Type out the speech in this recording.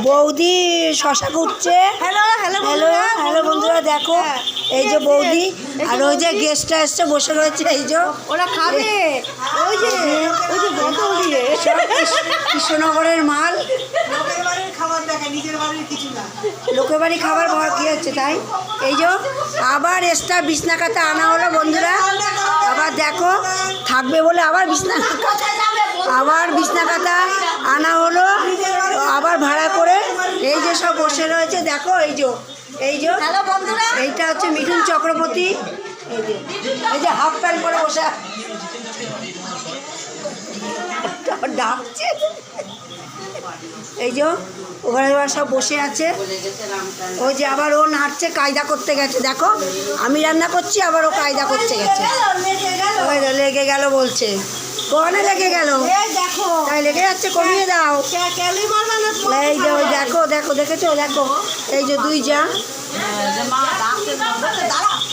বৌদি শশা কুটছে। Hello hello hello hello বন্ধুরা, দেখো এই যে বৌদি আর ওই যে গেস্টটা এসছে বসে রয়েছে। এই যে ওরা খাবে, ওই যে বোতল দিয়ে সব কৃষ্ণনগরের মাল। লোকের বাড়ির খাবার দেখে, নিজের বাড়ির কিছু না। লোকের বাড়ি খাবার কি হচ্ছে তাই। এই যে আবার এক্সট্রা বিছনা কাতা আনা হলো বন্ধুরা। আবার দেখো থাকবে বলে আবার বিছনা কাতা আনা হলো, আবার ভাড়া করে। এই যে সব বসে রয়েছে দেখো। এই যে হ্যালো বন্ধুরা, এইটা হচ্ছে মিঠুন চক্রবর্তী। এই যে হাফ প্যান্ট পরে বসে ডাকছে। এই যে ওখানে সব বসে আছে। ওই যে আবার ও নাচছে, কায়দা করতে গেছে। দেখো আমি রান্না করছি, আবার ও কায়দা করতে গেছে। ওই লেগে গেল বলছে, কোনে লেগে গেল? দেখো তাই লেগে যাচ্ছে, কমিয়ে দাও। এই যে ওই দেখো দেখো দেখেছো, দেখো এই যে দুই যা